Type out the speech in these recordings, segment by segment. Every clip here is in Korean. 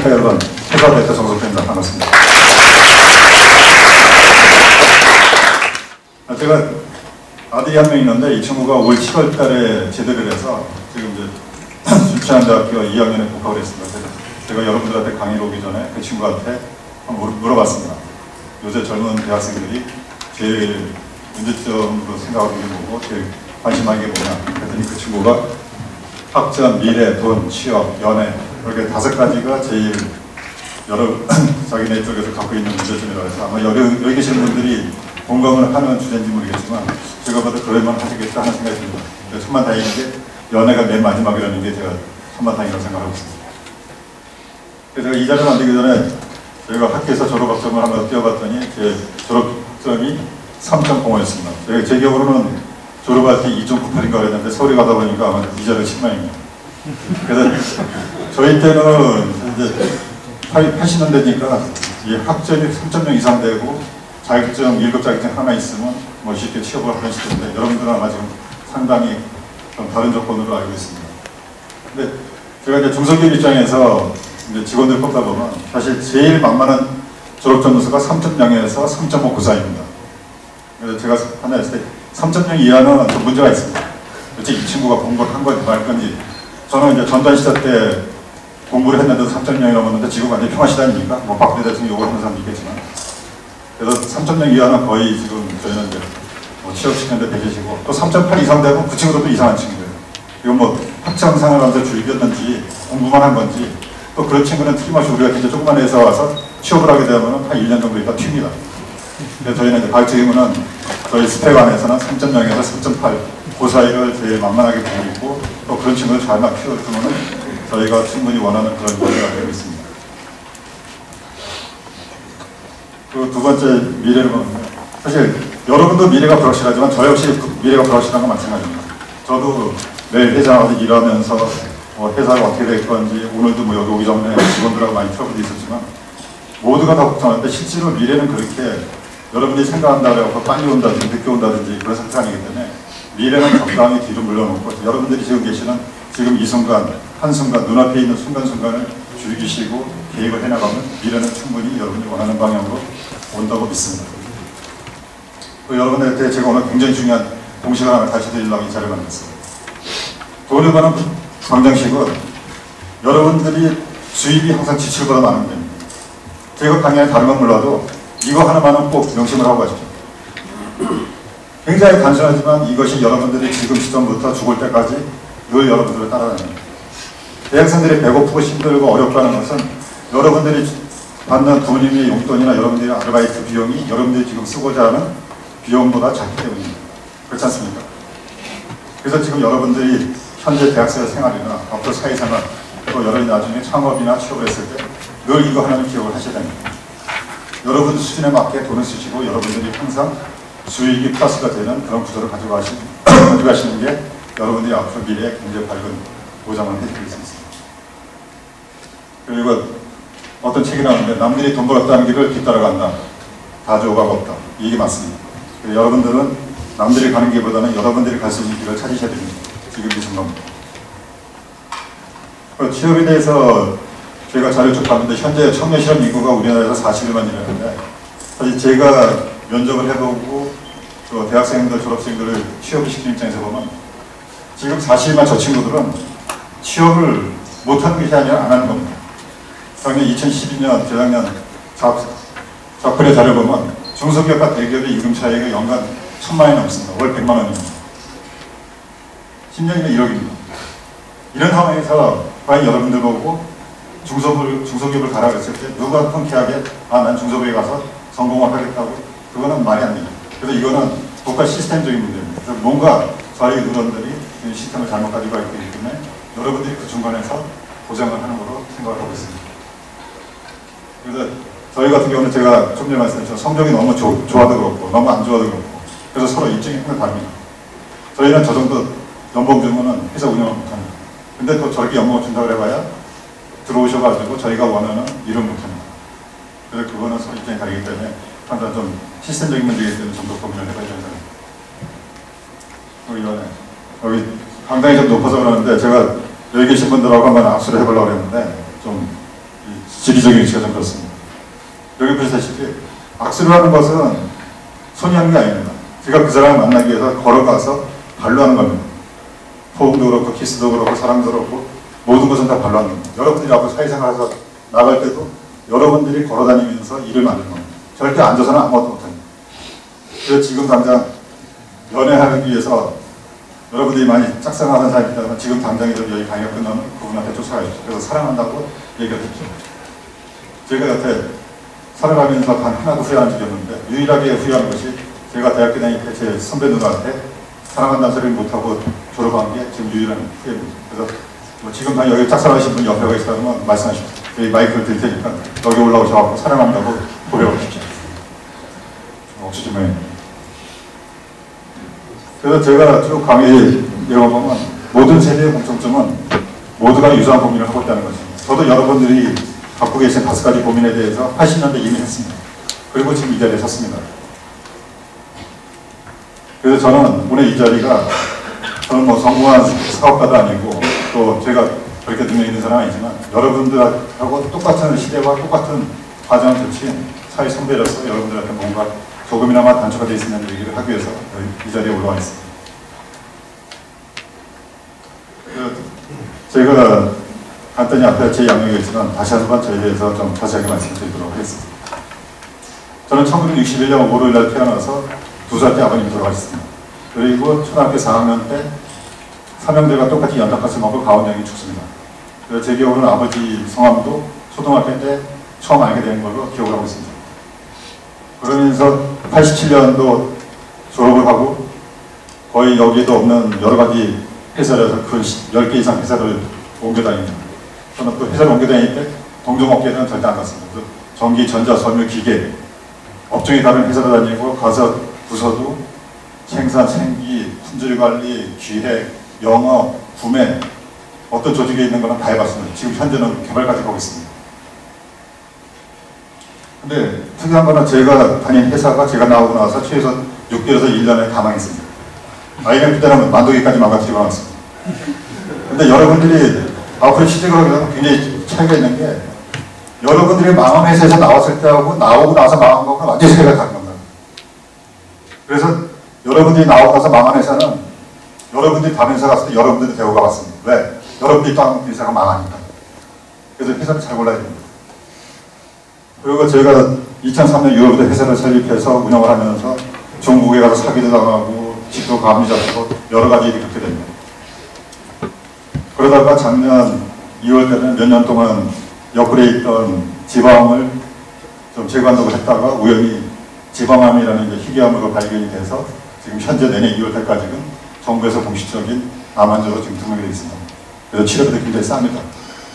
안녕하십니까 여러분. 회사 대표 정석입니다. 반갑습니다. 제가 아들이 한 명 있는데 이 친구가 올 7월 달에 제대를 해서 지금 이제 순천대학교 2학년에 복학을 했습니다. 제가 여러분들한테 강의를 오기 전에 그 친구한테 한번 물어봤습니다. 요새 젊은 대학생들이 제일 문제점으로 생각하는 게 뭐고 제일 관심하는 게 뭐냐. 그랬더니 그 친구가 학점, 미래, 돈, 취업, 연애 이렇게 5가지가 제일 여러 자기네 쪽에서 갖고 있는 문제점이라고 해서 아마 여기 계시는 분들이 공감을 하는 주제인지 모르겠지만 제가 봐도 그럴만 하시겠다 하는 생각이 듭니다. 천만 다행인 게 연애가 맨 마지막이라는 게 제가 천만 다행이라고 생각하고 있습니다. 그래서 제가 이 자리를 만들기 전에 저희가 학교에서 졸업학점을 한번 띄워봤더니 제 졸업학점이 3.05였습니다. 제 기억으로는 졸업할 때 2.98인가 그랬는데 서울에 가다 보니까 아마 이 자리가 10만입니다. 그래서 저희 때는 이제 80년대니까 이 학점이 3.0 이상 되고 자격증, 1급 자격증 하나 있으면 뭐 쉽게 취업을 하는 시대인데 여러분들은 아마 지금 상당히 좀 다른 조건으로 알고 있습니다. 근데 제가 이제 중소기업 입장에서 이제 직원들 뽑다 보면 사실 제일 만만한 졸업 점수가 3.0에서 3.594입니다. 그래서 제가 하나 했을 때 3.0 이하는 좀 문제가 있습니다. 도대체 이 친구가 공부를 한 건지 말 건지. 저는 이제 전두환 때 공부를 했는데도 3.0이 넘었는데 지금 완전히 평화시대입니까? 뭐 박근혜 대통령이 욕을 하는 사람도 있겠지만. 그래서 3.0 이하는 거의 지금 저희는 이제 뭐 취업시키는 데 되시고 또 3.8 이상 되면 그 친구도 또 이상한 친구예요. 이건 뭐 학창 생활하면서 즐겼는지 공부만 한 건지 또 그런 친구는 틀림없이 우리가 이제 조그만 회사 와서 취업을 하게 되면 한 1년 정도 있다 튑니다. 그래서 저희는 이제 가르치기는 저희 스펙 안에서는 3.0에서 3.8 그 사이를 제일 만만하게 보고 있고 또 그런 친구를 잘만 키워주면 저희가 충분히 원하는 그런 거리가 되고 있습니다. 그 두 번째 미래를 보면 사실 여러분도 미래가 불확실하지만 저 역시 미래가 불확실한 건 마찬가지입니다. 저도 매일 회사 와서 일하면서 회사가 어떻게 될 건지 오늘도 뭐 여기 오기 전에 직원들하고 많이 트러블이 있었지만 모두가 다 걱정하는데 실제로 미래는 그렇게 여러분들이 생각한다고 해서 빨리 온다든지 늦게 온다든지 그런 상태가 아니기 때문에 미래는 적당히 뒤로 물러놓고 여러분들이 지금 계시는 지금 이 순간 한순간 눈앞에 있는 순간순간을 즐기시고 계획을 해나가면 미래는 충분히 여러분이 원하는 방향으로 온다고 믿습니다. 여러분들한테 제가 오늘 굉장히 중요한 공식을 하나 다시 드리려고 이 자리를 만들었습니다. 돈을 버는 방정식은 여러분들이 수입이 항상 지출보다 많은 겁니다. 제가 강의에 다른 건 몰라도 이거 하나만은 꼭 명심을 하고 가십시오. 굉장히 단순하지만 이것이 여러분들이 지금 시점부터 죽을 때까지 늘 여러분들을 따라다닙니다. 대학생들이 배고프고 힘들고 어렵다는 것은 여러분들이 받는 부모님의 용돈이나 여러분들의 아르바이트 비용이 여러분들이 지금 쓰고자 하는 비용보다 작기 때문입니다. 그렇지 않습니까? 그래서 지금 여러분들이 현재 대학생 생활이나 앞으로 사회생활 또 여러분이 나중에 창업이나 취업을 했을 때 늘 이거 하나는 기억을 하셔야 됩니다. 여러분 수준에 맞게 돈을 쓰시고 여러분들이 항상 수익이 플러스가 되는 그런 구조를 가져가시는 게 여러분들이 앞으로 미래의 굉장히 밝은 보장을 해드릴 수 있습니다. 그리고 어떤 책이 나오는데 남들이 돈 벌었다는 길을 뒤따라간다. 가져오가 없다. 이게 맞습니다. 여러분들은 남들이 가는 길보다는 여러분들이 갈 수 있는 길을 찾으셔야 됩니다. 지금 이 순간부터. 취업에 대해서 저희가 자료 쭉 봤는데 현재 청년 실업 인구가 우리나라에서 41만 이라는데 사실 제가 면접을 해보고 또 대학생들, 졸업생들을 취업을 시키는 입장에서 보면 지금 41만 저 친구들은 취업을 못하는 것이 아니라 안 하는 겁니다. 작년 2012년, 재작년 작품의 자료 보면 중소기업과 대기업의 임금 차이가 연간 1,000만 원이 넘습니다. 월 100만 원입니다. 10년이면 1억입니다. 이런 상황에서 과연 여러분들 보고 중소기업을 가라 그랬을 때 누가 통쾌하게 난 중소기업에 가서 성공을 하겠다고 그거는 말이 안 됩니다. 그래서 이거는 국가 시스템적인 문제입니다. 그래서 뭔가 저희 의원들이 시스템을 잘못 가지고 있기 때문에 여러분들이 그 중간에서 고생을 하는 걸로 생각을 하고 있습니다. 그래서 저희 같은 경우는 제가 좀 전에 말씀드렸죠. 성적이 너무 좋아도 그렇고 너무 안 좋아도 그렇고 그래서 서로 입장이 항상 다릅니다. 저희는 저 정도 연봉 주면은 회사 운영을 못합니다. 근데 또 저렇게 연봉을 준다고 해봐야 들어오셔가지고 저희가 원하는 일을 못합니다. 그래서 그거는 서로 입장이 다르기 때문에 항상 좀 시스템적인 문제이기 때문에 좀 더 고민을 해봐야 된다. 여기 강당이 좀 높아서 그러는데 제가 여기 계신 분들하고 한번 악수를 해보려고 했는데 좀 지리적인 위치가 좀 그렇습니다. 여기 보시다시피 악수를 하는 것은 손이 하는 게 아닙니다. 제가 그 사람을 만나기 위해서 걸어가서 발로 하는 겁니다. 호흡도 그렇고 키스도 그렇고 사랑도 그렇고 모든 것은 다 발로 하는 겁니다. 여러분들이 앞으로 사회생활에서 나갈 때도 여러분들이 걸어다니면서 일을 만드는 겁니다. 절대 앉아서는 아무것도 못합니다. 그래서 지금 당장 연애하기 위해서 여러분들이 많이 짝사랑하는 사람이 있다면 지금 당장이라도 여기 강의가 끝나면 그분한테 쫓아가십시오. 그래서 사랑한다고 얘기를 했죠. 제가 여태 살아가면서 단 하나도 후회한 적이 없는데 유일하게 후회하는 것이 제가 대학교 다닐 때 제 선배 누나한테 사랑한다는 소리를 못하고 졸업한 게 지금 유일한 후회입니다. 그래서 뭐 지금 다 여기 짝사랑하신 분 옆에 계시다면 말씀하십시오. 저희 마이크를 드릴 테니까 여기 올라오셔서 사랑한다고 고백하십시오. 억지 좀 해. 그래서 제가 쭉 강의 내용보면 모든 세대의 공통점은 모두가 유사한 고민을 하고 있다는 것입니다. 저도 여러분들이 갖고 계신 5가지 고민에 대해서 80년대 이미 했습니다. 그리고 지금 이 자리에 섰습니다. 그래서 저는 오늘 이 자리가 저는 뭐 성공한 사업가도 아니고 또 제가 그렇게 능력 있는 사람은 아니지만 여러분들하고 똑같은 시대와 똑같은 과정을 거친 사회 선배로서 여러분들한테 뭔가 조금이나마 단초가 되어 있는 얘기를 하기 위해서 이 자리에 올라와 있습니다. 제가 간단히 앞에 제 양력이 있지만 다시 한번 저에 대해서 좀 자세하게 말씀드리도록 하겠습니다. 저는 1961년 5월날 태어나서 2살 때 아버님이 돌아가셨습니다. 그리고 초등학교 4학년 때 삼형제가 똑같이 연탄가스 먹고 가온양이 죽습니다. 그래서 제 기억으로는 아버지 성함도 초등학교 때 처음 알게 된 걸로 기억을 하고 있습니다. 그러면서 87년도 졸업을 하고 거의 여기에도 없는 여러 가지 회사에서 그 10개 이상 회사를 옮겨 다닙니다. 저는 그 회사를 옮겨 다닐 때 동종업계는 절대 안 갔습니다. 전기, 전자, 섬유, 기계 업종이 다른 회사를 다니고 가서 부서도 생산, 생기, 품질 관리, 기획, 영업, 구매 어떤 조직에 있는 거는 다 해봤습니다. 지금 현재는 개발까지 하고 있습니다. 근데 특이한 거는 제가 다닌 회사가 제가 나오고 나서 최소 6개월에서 1년에 다 망했습니다. IMF 때는 만두기까지 망가뜨리고 나왔습니다. 근데 여러분들이 앞으로 취직을 하게 되면 굉장히 차이가 있는 게 여러분들이 망한 회사에서 나왔을 때하고 나오고 나서 망한 거하고 완전히 차이가 다른 겁니다. 그래서 여러분들이 나오고 나서 망한 회사는 여러분들이 다른 회사 갔을 때 여러분들이 대우가 왔습니다. 왜? 여러분들이 다른 회사가 망하니까. 그래서 회사를 잘 골라야 됩니다. 그리고 제가 2003년 6월부터 회사를 설립해서 운영을 하면서 중국에 가서 사기도 당하고 집도 감이 잡히고 여러 가지 일이 그렇게 됩니다. 그러다가 작년 2월 때는 몇 년 동안 옆구리에 있던 지방을 좀 제거한다고 했다가 우연히 지방암이라는 희귀암으로 발견이 돼서 지금 현재 내년 2월 때까지는 정부에서 공식적인 암환자로 지금 등록이 되어 있습니다. 그래서 치료비도 굉장히 쌉니다.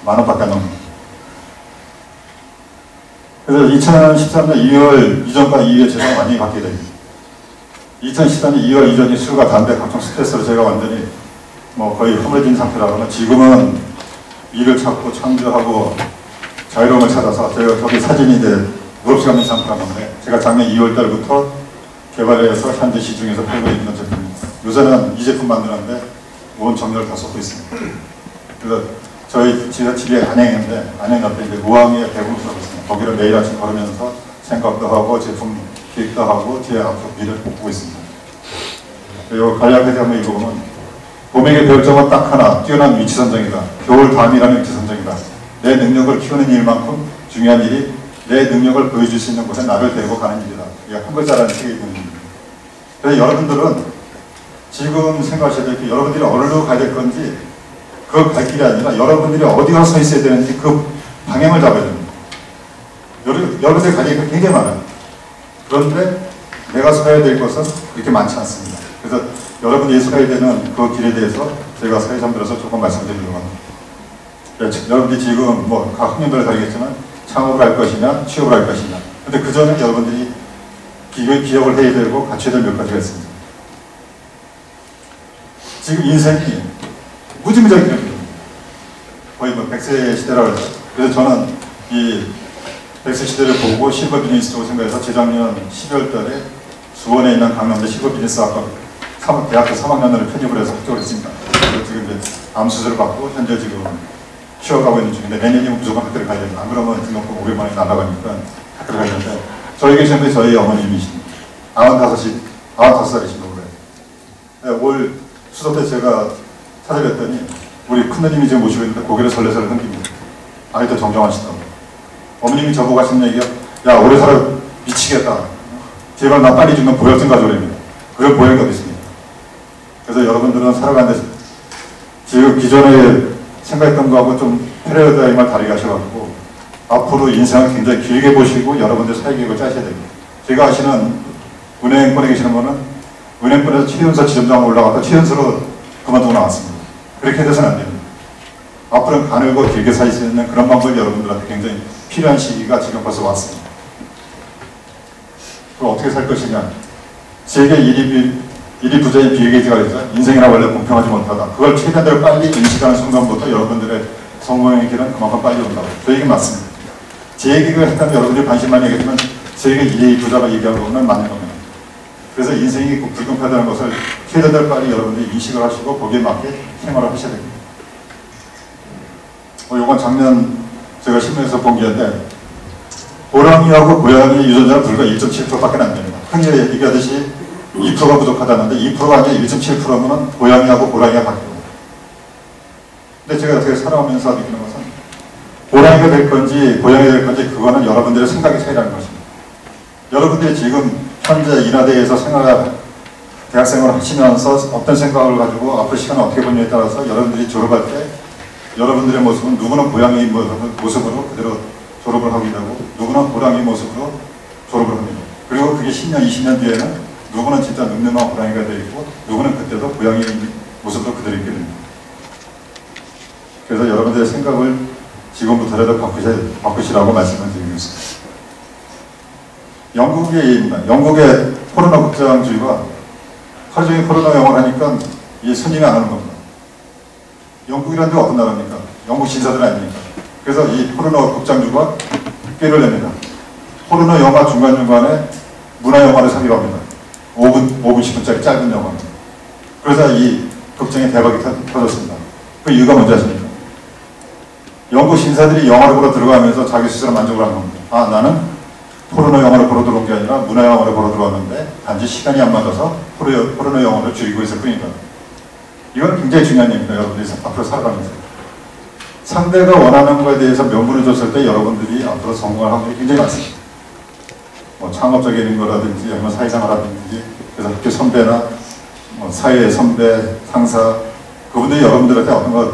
10,000원밖에 안 넘습니다. 그래서 2013년 2월 이전과 이후에 제가 완전히 바뀌게 됩니다. 2013년 2월 이전이 술과 담배, 각종 스트레스로 제가 완전히 뭐 거의 허물진 상태라고 하면 지금은 일을 찾고 창조하고 자유로움을 찾아서 제가 저기 사진이 이제 무릎이 없는 상태라는데 제가 작년 2월 달부터 개발해서 현재 시중에서 팔고 있는 제품입니다. 요새는 이 제품 만드는데 온 정열을 다 쏟고 있습니다. 그래서 저희 집에 안양인데 안양 옆에 이제 무항에 배구를 하고 있습니다. 거기를 매일 아침 걸으면서 생각도 하고 제품 기획도 하고 뒤에 앞으로 미래를 보고 있습니다. 그리고 간략하게 한번 읽어보면 봄에게 배울 점은 딱 하나, 뛰어난 위치 선정이다. 겨울 밤이라는 위치 선정이다. 내 능력을 키우는 일만큼 중요한 일이 내 능력을 보여줄 수 있는 곳에 나를 데리고 가는 일이다. 이게 한 글자라는 책이 있는 일입니다. 그래서 여러분들은 지금 생각하셔야 될 게 여러분들이 어디로 가야 될 건지 그 갈 길이 아니라 여러분들이 어디 가서 서 있어야 되는지 그 방향을 잡아야 됩니다. 여러분들이 갈 길이 굉장히 많아요. 그런데 내가 서야 될 것은 그렇게 많지 않습니다. 그래서 여러분이 서야 되는 그 길에 대해서 제가 사회선배로서 조금 말씀드리려고 합니다. 여러분들이 지금 뭐 각 학년별로 다르겠지만 창업을 할 것이냐 취업을 할 것이냐 근데 그 전에 여러분들이 기억을 해야 되고 갖춰야 될 몇 가지가 있습니다. 지금 인생이 무지무지하게 길어집니다. 거의 뭐 100세 시대라고 해서 그래서 저는 이 100세 시대를 보고 실버 비즈니스 쪽을 생각해서 재작년 12월 달에 수원에 있는 강남대 실버 비즈니스학과 대학교 3학년을 편입을 해서 합격을 했습니다. 그래서 지금 이제 암 수술을 받고 현재 지금 쉬어가고 있는 중인데 내년이면 무조건 학교를 가야 됩니다. 안 그러면 등록금 500만 원이 날아가니까 학교를 가야 되는데 저희 계시는 저희 어머님이십니다. 95살이신 거고요. 네, 올 추석 때 제가 찾아뵀더니 우리 큰누님이 지금 모시고 있는데 고개를 설레설레 흔깁니다. 아이도 정정하시다고. 어머님이 저보고 하신 얘기가 야 오래 살아 미치겠다. 제발 나 빨리 죽는 보약 좀 가져오랍니다. 그런 보약이 어디 있습니까? 그래서 여러분들은 살아가는데 지금 기존에 생각했던 거하고 좀 패러다임을 다르게 하셔가지고 앞으로 인생을 굉장히 길게 보시고 여러분들 사회계획을 짜셔야 됩니다. 제가 아시는 은행권에 계시는 분은 은행권에서 최연소 지점장 올라갔다 최연소로 그만두고 나왔습니다. 그렇게 돼서는 안 됩니다. 앞으로는 가늘고 길게 살 수 있는 그런 방법이 여러분들한테 굉장히 필요한 시기가 지금 벌써 왔습니다. 그럼 어떻게 살 것이냐. 세계 1위 부자인 빌 게이츠가 그랬죠. 인생이란 원래 공평하지 못하다. 그걸 최대한 빨리 인식하는 순간부터 여러분들의 성공의 길은 그만큼 빨리 온다고. 저 얘기 맞습니다. 제 얘기가 했다면 여러분들이 관심 많이 얘기했지만 세계 1위 부자가 얘기한 거는 맞는 겁니다. 그래서 인생이 불공평하다는 것을 최대한 빨리 여러분들이 인식을 하시고 거기에 맞게 생활을 하셔야 됩니다. 이건 작년 제가 신문에서 본 게인데 호랑이하고 고양이 유전자는 불과 1.7%밖에 안 됩니다. 흔히 얘기하듯이 2%가 부족하다는데 2%가 아니라 1.7%면 고양이하고 호랑이가 바뀌고. 근데 제가 어떻게 살아오면서 느끼는 것은 호랑이가 될 건지 고양이가 될 건지 그거는 여러분들의 생각의 차이라는 것입니다. 여러분들이 지금 현재 인하대에서 대학생활을 하시면서 어떤 생각을 가지고 앞으로 시간을 어떻게 보느냐에 따라서 여러분들이 졸업할 때 여러분들의 모습은 누구는 고양이 모습으로 그대로 졸업을 하게 되고 누구는 호랑이 모습으로 졸업을 합니다. 그리고 그게 10년, 20년 뒤에는 누구는 진짜 늠름한 호랑이가 되어 있고 누구는 그때도 고양이 모습으로 그대로 있게 됩니다. 그래서 여러분들의 생각을 지금부터라도 바꾸시라고 말씀을 드리겠습니다. 영국의 코로나 극장주의가 하루 종일 코로나 영화를 하니까 이게 손님이 안 오는 겁니다. 영국이라는 데가 어떤 나라입니까? 영국 신사들 아닙니까? 그래서 이 코로나 극장주가 꾀를 냅니다. 코로나 영화 중간중간에 문화영화를 삽입합니다. 5분, 10분짜리 짧은 영화. 그래서 이 극장에 대박이 터졌습니다. 그 이유가 뭔지 아십니까? 영국 신사들이 영화를 보러 들어가면서 자기 스스로 만족을 한 겁니다. 아, 나는 포르노 영화를 보러 들어온 게 아니라 문화 영화를 보러 들어왔는데 단지 시간이 안 맞아서 포르노 영화를 즐기고 있을 뿐이다. 이건 굉장히 중요한 얘기입니다. 여러분들이 앞으로 살아가면서. 상대가 원하는 것에 대해서 명분을 줬을 때 여러분들이 앞으로 성공할 확률이 굉장히 많습니다. 뭐 창업적인 거라든지 아니면 사회생활하든지 그래서 학교 선배나 뭐 사회 선배, 상사 그분들이 여러분들한테 어떤 거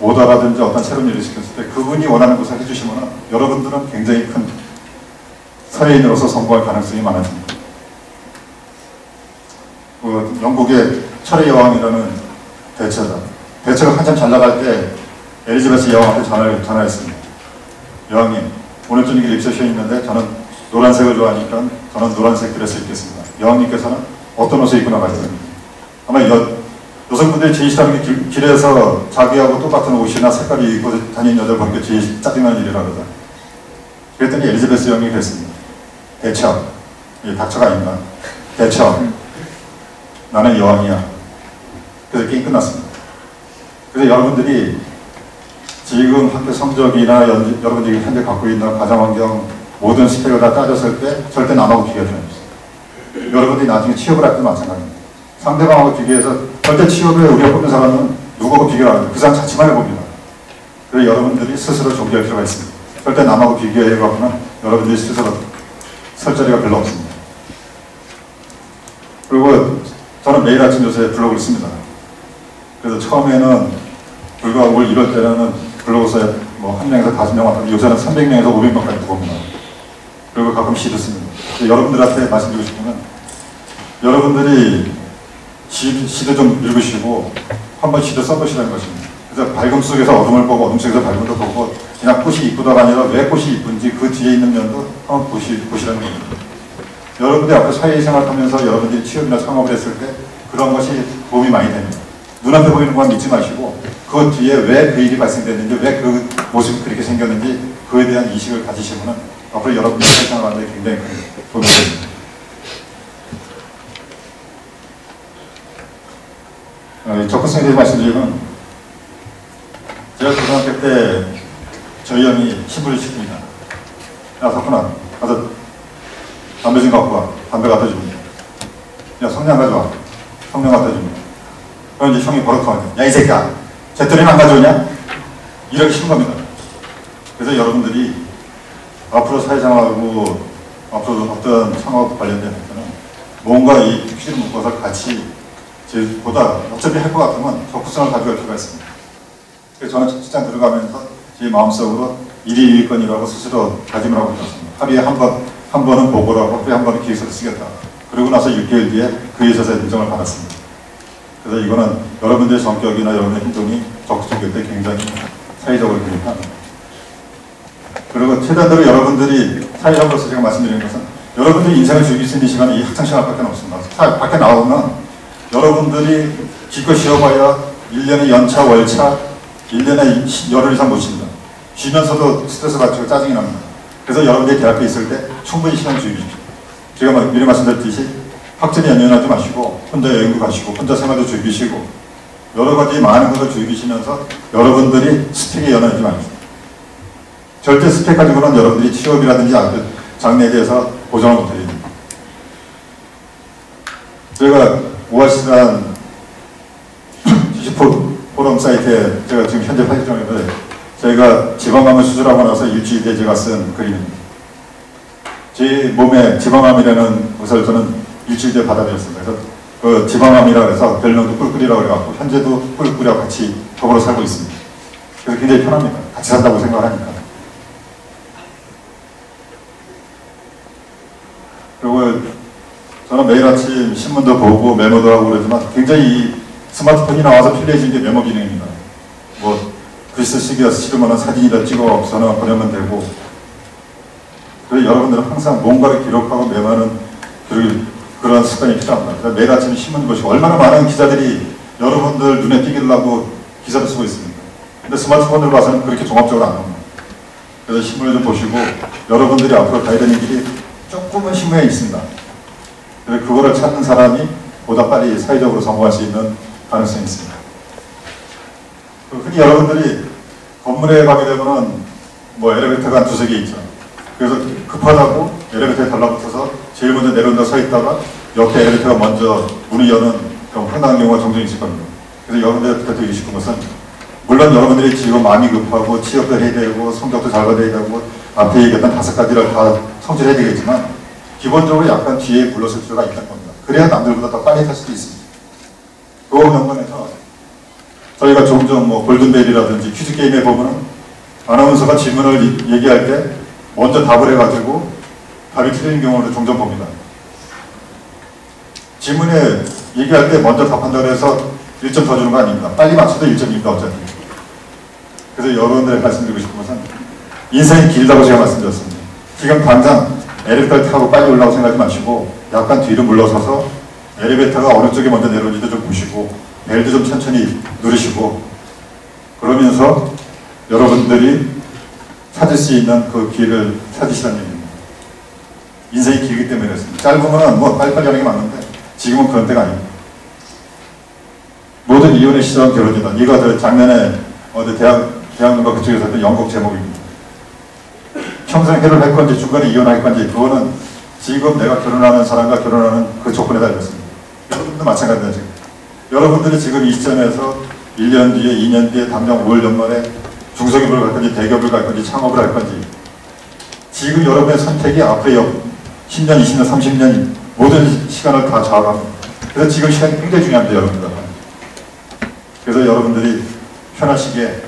오더라든지 어떤 새로운 일을 시켰을 때 그분이 원하는 것을 해주시면 여러분들은 굉장히 큰 사회인으로서 성공할 가능성이 많아집니다. 영국의 철의 여왕이라는 대처가 한참 잘 나갈 때 엘리자베스 여왕한테 전화했습니다. 여왕님, 오늘 저녁에 립세션이 있는데 저는 노란색을 좋아하니까 저는 노란색 드레스 입겠습니다. 여왕님께서는 어떤 옷을 입고 나가야 됩니까? 아마 여성분들이 제일 싫어하는 게 길에서 자기하고 똑같은 옷이나 색깔이 입고 다니는 여자를 보는 게 제일 짜증나는 일이라 그러죠. 그랬더니 엘리자베스 여왕이 그랬습니다. 대처, 닥쳐가 아닙니다. 대처, 나는 여왕이야. 그래서 게임 끝났습니다. 그래서 여러분들이 지금 학교 성적이나 여러분들이 현재 갖고 있는 가정환경 모든 스펙을 다 따졌을 때 절대 남하고 비교하지 마십시오. 여러분들이 나중에 취업을 할 때 마찬가지입니다. 상대방하고 비교해서 절대 취업에 우리가 뽑는 사람은 누구하고 비교를 안 합니다. 그 사람 자체만 해봅니다. 그래서 여러분들이 스스로 존경할 필요가 있습니다. 절대 남하고 비교해가고는 여러분들이 스스로 설 자리가 별로 없습니다. 그리고 저는 매일 아침 요새 블로그를 씁니다. 그래서 처음에는 불과 올 1월 때는 블로그서에 뭐 1명에서 5명 왔는데 요새는 300명에서 500명까지 들어옵니다. 그리고 가끔 시도 씁니다. 여러분들한테 말씀드리고 싶으면 여러분들이 시도 좀 읽으시고 한번 시도 써보시라는 것입니다. 그래서 밝음 속에서 어둠을 보고 어둠 속에서 밝음도 보고 그냥 꽃이 이쁘다가 아니라 왜 꽃이 이쁜지 그 뒤에 있는 면도 한번 보시라는 겁니다. 여러분들이 앞으로 사회생활하면서 여러분들이 취업이나 창업을 했을 때 그런 것이 도움이 많이 됩니다. 눈앞에 보이는 것만 믿지 마시고 그 뒤에 왜 그 일이 발생됐는지 왜 그 모습이 그렇게 생겼는지 그에 대한 인식을 가지시면 앞으로 여러분들이 사회생활하는 데 굉장히 큰 도움이 됩니다. 접근성에 대해서 말씀드리면 제가 고등학교 때 저희 형이 신부를 시킵니다. 야, 석훈아, 가서 담배 좀 갖고 와. 담배 갖다 줍니다. 야, 성냥 가져와. 성냥 갖다 줍니다. 그럼 이제 형이 버럭하면, 야, 이 새끼야, 쟤들은 안 가져오냐? 이렇게 쉬운 겁니다. 그래서 여러분들이 앞으로 사회생활하고 앞으로도 어떤 창업 관련된 것들은 뭔가 이 퀴즈를 묶어서 같이 보다 어차피 할 것 같으면 적극성을 가져갈 필요가 있습니다. 그래서 저는 첫 직장 들어가면서 제 마음속으로 1위 1건이라고 스스로 다짐을 하고 있었습니다. 하루에 한 번은 보고를 하고 하루에 한 번은 기획서를 쓰겠다. 그러고 나서 6개월 뒤에 그 회사에서 인정을 받았습니다. 그래서 이거는 여러분들의 성격이나 여러분의 행동이 적극적일 때 굉장히 사회적으로 기록합니다. 그리고 최단으로 여러분들이 사회적으로서 제가 말씀드리는 것은 여러분들이 인생을 즐길 수 있는 시간은 이 학창시간밖에 없습니다. 밖에 나오면 여러분들이 기껏 쉬어봐야 1년에 연차, 월차, 1년에 열흘 이상 못 쉰다. 쉬면서도 스트레스 받고 짜증이 납니다. 그래서 여러분들이 대학교에 있을 때 충분히 시간을 즐기십시오. 제가 미리 말씀드렸듯이 학점에 연연하지 마시고 혼자 여행도 가시고 혼자 생활도 즐기시고 여러 가지 많은 것을 즐기시면서 여러분들이 스펙에 연연하지 마십시오. 절대 스펙 가지고는 여러분들이 취업이라든지 장래에 대해서 보장을 못해드립니다. 저희가 오아시스라는 주식 포럼 사이트에 제가 지금 현재 활동 중인데 저희가 지방암을 수술하고 나서 일주일 뒤에 제가 쓴 글입니다. 제 몸에 지방암이라는 것을 저는 일주일 뒤에 받아들였습니다. 그래서 그 지방암이라고 해서 별명도 꿀꿀이라고 해갖고 현재도 꿀꿀이와 같이 더불어 살고 있습니다. 그래서 굉장히 편합니다. 같이 산다고 생각하니까. 그리고 저는 매일 아침 신문도 보고 메모도 하고 그러지만 굉장히 이 스마트폰이 나와서 편리해진 게 메모 기능입니다. 뭐 글씨 쓰기가 싫으면 사진이라 찍어서는 보내면 되고 그래서 여러분들은 항상 뭔가를 기록하고 메모하는 그런 습관이 필요합니다. 그래서 매일 아침 신문 보시고 얼마나 많은 기자들이 여러분들 눈에 띄기려고 기사를 쓰고 있습니다. 근데 스마트폰으로 봐서는 그렇게 종합적으로 안 나옵니다. 그래서 신문을 좀 보시고 여러분들이 앞으로 가야 되는 길이 조금은 신문에 있습니다. 그래서 그거를 찾는 사람이 보다 빨리 사회적으로 성공할 수 있는 가능성이 있습니다. 흔히 여러분들이 건물에 가게 되면은 뭐 엘리베이터가 한 두세 개 있죠. 그래서 급하다고 엘리베이터에 달라붙어서 제일 먼저 내려온다 서 있다가 옆에 엘리베이터가 먼저 문을 여는 그런 황당한 경우가 종종 있을 겁니다. 그래서 여러분들이 부탁드리고 싶은 것은 물론 여러분들이 지금 마음이 급하고 취업도 해야 되고 성적도 잘 받아야 되고 앞에 얘기했던 5가지를 다 성취해야 되겠지만 기본적으로 약간 뒤에 물러설 필요가 있다는 겁니다. 그래야 남들보다 더 빨리 탈 수도 있습니다. 그 연관해서 저희가 종종 뭐 골든벨이라든지 퀴즈게임에 보면은 아나운서가 질문을 얘기할 때 먼저 답을 해가지고 답이 틀리는 경우를 종종 봅니다. 질문에 얘기할 때 먼저 답한다고 해서 1점 더 주는 거 아닙니다. 빨리 맞춰도 1점입니다. 어차피. 그래서 여러분들에게 말씀드리고 싶은 것은 인생이 길다고 제가 말씀드렸습니다. 지금 당장 엘리베이터를 타고 빨리 올라오고 생각하지 마시고 약간 뒤로 물러서서 엘리베이터가 어느 쪽에 먼저 내려오는지도 좀 보시고 벨도 좀 천천히 누르시고 그러면서 여러분들이 찾을 수 있는 그 길을 찾으시라는 얘기입니다. 인생이 길기 때문에 그렇습니다. 짧으면 뭐 빨리빨리 하는 게 맞는데 지금은 그런 때가 아닙니다. 모든 이혼의 시작은 결혼이다. 이거 작년에 어디 대학문가 그쪽에서 했던 연극 제목입니다. 평생 해를 할 건지 중간에 이혼할 건지 그거는 지금 내가 결혼하는 사람과 결혼하는 그 조건에 달렸습니다. 여러분도 마찬가지다 지금. 여러분들이 지금 이 시점에서 1년 뒤에 2년 뒤에 당장 5월 연말에 중소기업을 갈 건지 대기업을 갈 건지 창업을 할 건지 지금 여러분의 선택이 앞으로 10년, 20년, 30년 모든 시간을 다 좌우합니다. 그래서 지금 시간이 굉장히 중요합니다. 여러분들. 그래서 여러분들이 편하시게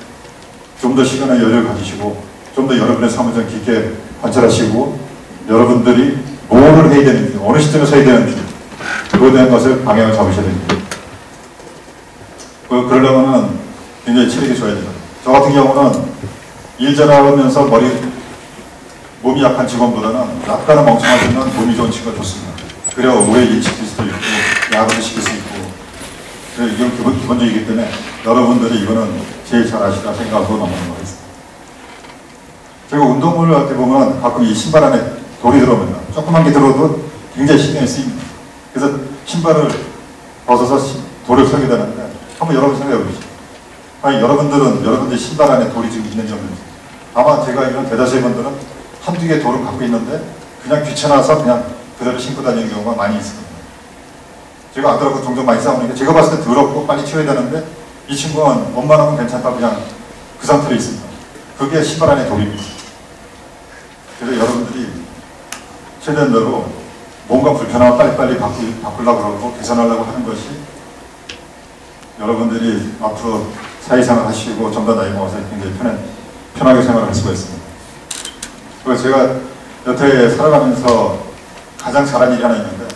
좀 더 시간과 여유를 가지시고 좀 더 여러분의 삶을 좀 깊게 관찰하시고 여러분들이 뭐를 해야 되는지 어느 시점에서 해야 되는지 그거에 대한 것을 방향을 잡으셔야 됩니다. 그러려면 굉장히 체력이 좋아야 됩니다. 저 같은 경우는 일 잘하면서 몸이 약한 직원보다는 약간은 멍청하지만 몸이 좋은 친구가 좋습니다. 그래야 오래 일 시킬 수도 있고 야근도 시킬 수 있고 이건 기본적이기 때문에 여러분들이 이거는 제일 잘 아시라 생각하고 넘어가는 거겠습니다. 제가 운동을 할 때 보면 가끔 이 신발 안에 돌이 들어옵니다. 조그만 게 들어도 굉장히 신경이 쓰입니다. 그래서 신발을 벗어서 돌을 펴게 되는데 한번 여러분 생각해 보시죠. 아니, 여러분들이 신발 안에 돌이 지금 있는지 없는지. 아마 제가 이런 대다수의 분들은 한두 개 돌을 갖고 있는데 그냥 귀찮아서 그냥 그대로 신고 다니는 경우가 많이 있습니다. 제가 아까도 종종 많이 싸우니까 제가 봤을 때 더럽고 빨리 치워야 되는데 이 친구는 원만하면 괜찮다고 그냥 그 상태로 있습니다. 그게 신발 안에 돌입니다. 그래서 여러분들이 최대한대로 뭔가 불편하면 빨리빨리 바꾸려고 그러고 개선하려고 하는 것이 여러분들이 앞으로 사회생활 하시고 좀 더 나이 먹어서 굉장히 편하게 생활할 수가 있습니다. 그리고 제가 여태 살아가면서 가장 잘한 일이 하나 있는데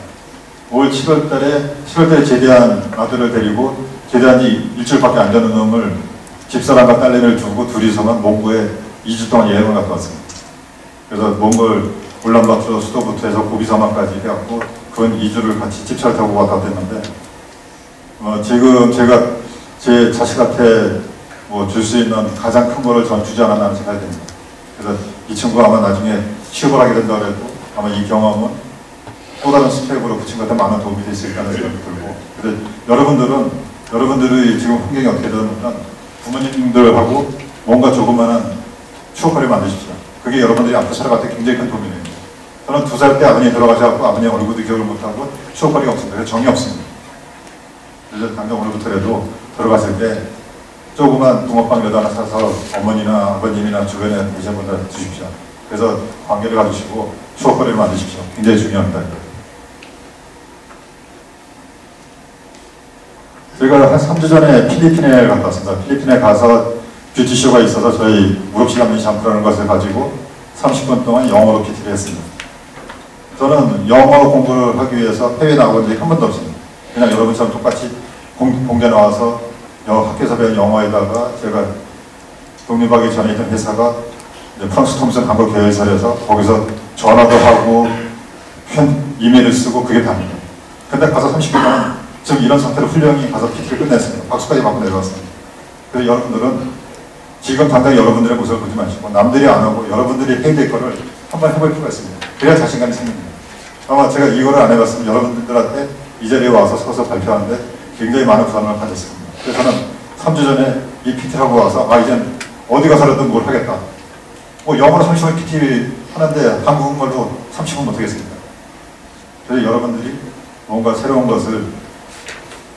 5월 7월달에 제대한 아들을 데리고 제대한 지 일주일밖에 안 되는 놈을 집사람과 딸내미를 두고 둘이서만 몽고에 2주 동안 여행을 갔다 왔습니다. 그래서 몽골 울란바토르 수도부터해서 고비사막까지 해갖고 그건 2주를 같이 집차를 타고 왔다 갔다 했는데 지금 제가 제 자식한테 줄 수 있는 가장 큰 거를 전 주지 않았나 생각이 됩니다. 그래서 이 친구가 아마 나중에 취업을 하게 된다고 해도 아마 이 경험은 또 다른 스펙으로 그 친구한테 많은 도움이 될 수 있다는 생각이 들고, 그래서 여러분들이 지금 환경이 어떻게 되든 부모님들하고 뭔가 조그마한 추억거리 만드십시오. 그게 여러분들이 앞으로 살아갈 때 굉장히 큰 도움이 됩니다. 저는 2살 때 아버님이 돌아가셔서 아버님 얼굴도 기억을 못하고 추억거리가 없습니다. 그래서 정이 없습니다. 그래서 당장 오늘부터라도 들어갔을 때 조그만 붕어빵 몇 하나 사서 어머니나 아버님이나 주변에 계신 분들 주십시오. 그래서 관계를 가지시고 추억거리를 만드십시오. 굉장히 중요합니다. 제가 한 3주 전에 필리핀에 갔다 왔습니다. 필리핀에 가서 뷰티쇼가 있어서 저희 무릎시간면 샴푸라는 것을 가지고 30분 동안 영어로 PT를 했습니다. 저는 영어 공부를 하기 위해서 해외에 나가본 적이 한 번도 없습니다. 그냥 여러분처럼 똑같이 공대 나와서 학교에서 배운 영어에다가 제가 독립하기 전에 있던 회사가 프랑스 톰슨 한국 계열사에서 거기서 전화도 하고 이메일을 쓰고 그게 답니다. 근데 가서 30분 동안 지금 이런 상태로 훌륭히 가서 PT를 끝냈습니다. 박수까지 받고 내려왔습니다. 그래서 여러분들은 지금 당장 여러분들의 모습을 보지 마시고 남들이 안 하고 여러분들이 해야 될 거를 한번 해볼 필요가 있습니다. 그래야 자신감이 생깁니다. 아마 제가 이거를 안 해봤으면 여러분들한테 이 자리에 와서 서서 발표하는데 굉장히 많은 부담을 가졌습니다. 그래서 저는 3주 전에 이 PT를 하고 와서 이젠 어디 가서라도 뭘 하겠다. 영어로 30분 PT 하는데 한국말로 30분 못하겠습니다. 그래서 여러분들이 뭔가 새로운 것을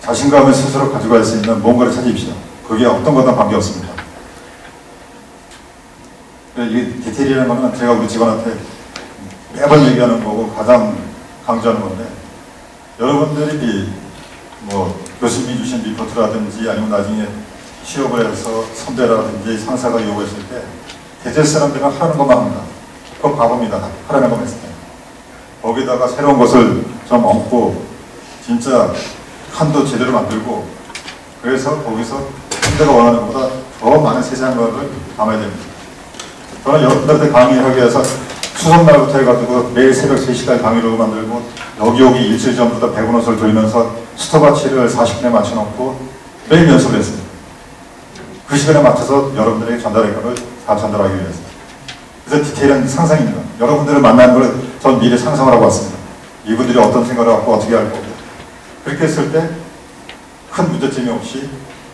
자신감을 스스로 가져갈 수 있는 뭔가를 찾으십시오. 그게 어떤 거든 관계없습니다. 이게 디테일이라는 거는 제가 우리 직원한테 매번 얘기하는 거고 가장 강조하는 건데 여러분들이 교수님이 주신 리포트라든지 아니면 나중에 취업을 해서 선배라든지 상사가 요구했을 때 대체 사람들은 하라는 것만 합니다. 그거 바보입니다. 하라는 것만 했을 때. 거기다가 새로운 것을 좀 얹고 진짜 칸도 제대로 만들고 그래서 거기서 상대가 원하는 것보다 더 많은 세세한 것을 담아야 됩니다. 저는 여러분들한테 강의하기 위해서 추석날부터 해가지고 매일 새벽 3시까지 강의를 만들고 여기 일주일 전부터 100원을 돌면서 스톱워치를 40분에 맞춰놓고 매일 연습을 했습니다. 그 시간에 맞춰서 여러분들에게 전달할 것을 다 전달하기 위해서. 그래서 디테일은 상상입니다. 여러분들을 만나는 걸 전 미리 상상을 하고 왔습니다. 이분들이 어떤 생각을 갖고 어떻게 할 거고. 그렇게 했을 때 큰 문제점이 없이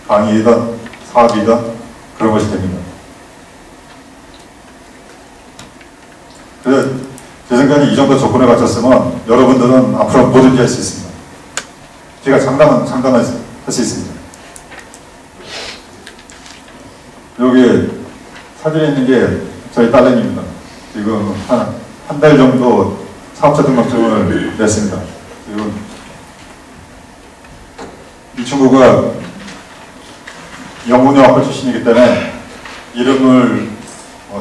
강의이든 사업이든 그런 것이 됩니다. 그래서 제 생각에 이 정도 조건에 갖췄으면 여러분들은 앞으로 뭐든지 할 수 있습니다. 제가 장담할 수 있습니다. 여기 사진에 있는 게 저희 딸내미입니다. 지금 한 달 정도 사업자 등록증을 냈습니다. 그리고 이 친구가 영문여학과 출신이기 때문에 이름을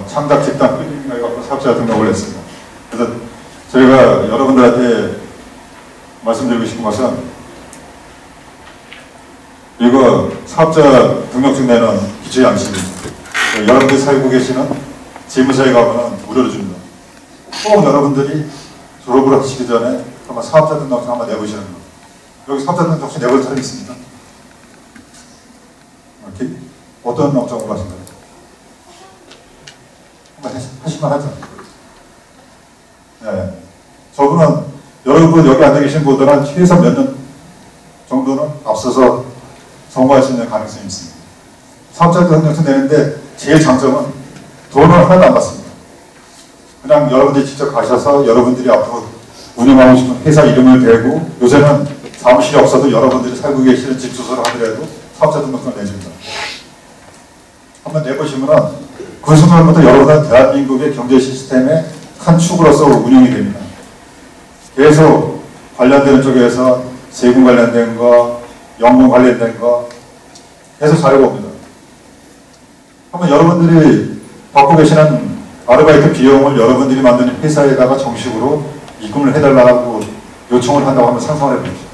창작 집단 끌림인가 해갖고 사업자 등록을 했습니다. 그래서 저희가 여러분들한테 말씀드리고 싶은 것은 이거 사업자 등록증 내는 기초 양식입니다. 여러분들이 살고 계시는 재무사에 가면 무료로 줍니다. 꼭 여러분들이 졸업을 하시기 전에 한번 사업자 등록증 한번 내보시는 거. 여기 사업자 등록증 내볼 사람이 있습니다. 이렇게 어떤 목적으로 하신가요? 한번 하실만 하죠? 네. 저분은 여러분 여기 앉아 계신 분들은 최소 몇 년 정도는 앞서서 성공할 수 있는 가능성이 있습니다. 사업자 등록증 내는데 제일 장점은 돈을 하나도 안 받습니다. 그냥 여러분들이 직접 가셔서 여러분들이 앞으로 운영하고 싶은 회사 이름을 대고, 요새는 사무실이 없어도 여러분들이 살고 계시는 집 주소를 하더라도 사업자 등록증을 내줍니다. 한번 내보시면은 그 순간부터 여러분은 대한민국의 경제 시스템의 한 축으로서 운영이 됩니다. 계속 관련되는 쪽에서 세금 관련된 거, 연금 관련된 거 계속 잘해봅니다. 한번 여러분들이 받고 계시는 아르바이트 비용을 여러분들이 만드는 회사에다가 정식으로 입금을 해달라고 요청을 한다고 하면 상상을 해보십시오.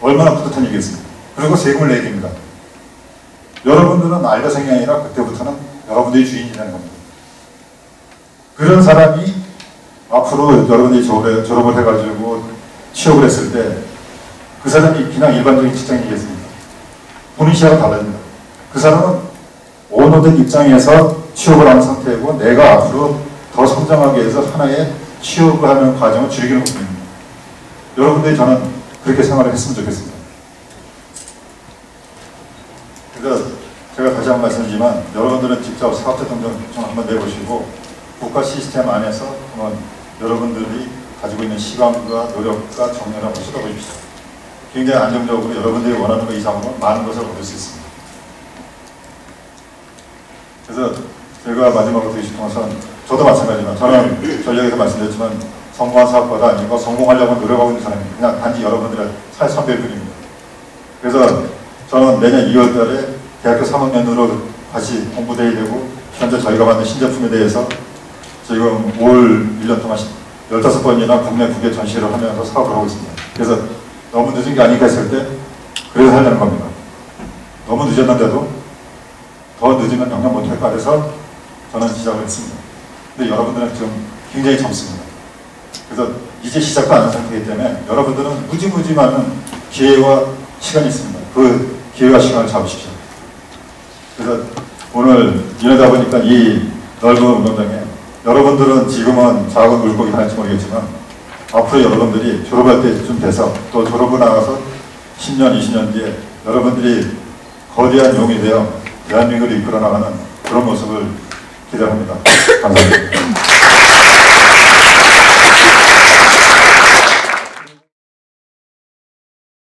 얼마나 뿌듯한 얘기겠습니까? 그리고 세금을 내야 됩니다. 여러분들은 알바생이 아니라 그때부터는 여러분들이 주인이라는 겁니다. 그런 사람이 앞으로 여러분들이 졸업을 해가지고 취업을 했을 때 그 사람이 그냥 일반적인 직장인이겠습니까? 본인 시야가 달라집니다. 그 사람은 오너된 입장에서 취업을 하는 상태이고, 내가 앞으로 더 성장하기 위해서 하나의 취업을 하는 과정을 즐기는 것입니다. 여러분들이 저는 그렇게 생활을 했으면 좋겠습니다. 그래서 제가 다시 한번 말씀드리지만, 여러분들은 직접 사업자 등록증 한번 내보시고 국가 시스템 안에서 한번 여러분들이 가지고 있는 시간과 노력과 정열을 한번 쏟아보십시오. 굉장히 안정적으로 여러분들이 원하는 것 이상으로 많은 것을 얻을 수 있습니다. 그래서 제가 마지막으로 드리고 싶은 것은, 저도 마찬가지지만, 저는 전략에서 말씀드렸지만 성공한 사업가가 아니고 성공하려고 노력하고 있는 사람입니다. 그냥 단지 여러분들의 살 선배일 뿐입니다. 그래서 저는 내년 2월 달에 대학교 3학년으로 다시 공부대회 되고, 현재 저희가 만든 신제품에 대해서 지금 올 1년 동안 15번이나 국내 국외 전시를 하면서 사업을 하고 있습니다. 그래서 너무 늦은 게 아닌가 했을 때 그래서 하려는 겁니다. 너무 늦었는데도 더 늦으면 영향 못할 것 같아서 저는 시작을 했습니다. 근데 여러분들은 지금 굉장히 젊습니다. 그래서 이제 시작도 안 한 상태이기 때문에 여러분들은 무지무지 많은 기회와 시간이 있습니다. 그 기회와 시간을 잡으십시오. 그래서 오늘 이러다 보니까 이 넓은 운동장에 여러분들은 지금은 작은 물고기 하나일지 모르겠지만, 앞으로 여러분들이 졸업할 때쯤 돼서 또 졸업을 나가서 10년, 20년 뒤에 여러분들이 거대한 용이 되어 대한민국을 이끌어 나가는 그런 모습을 기대합니다. 감사합니다.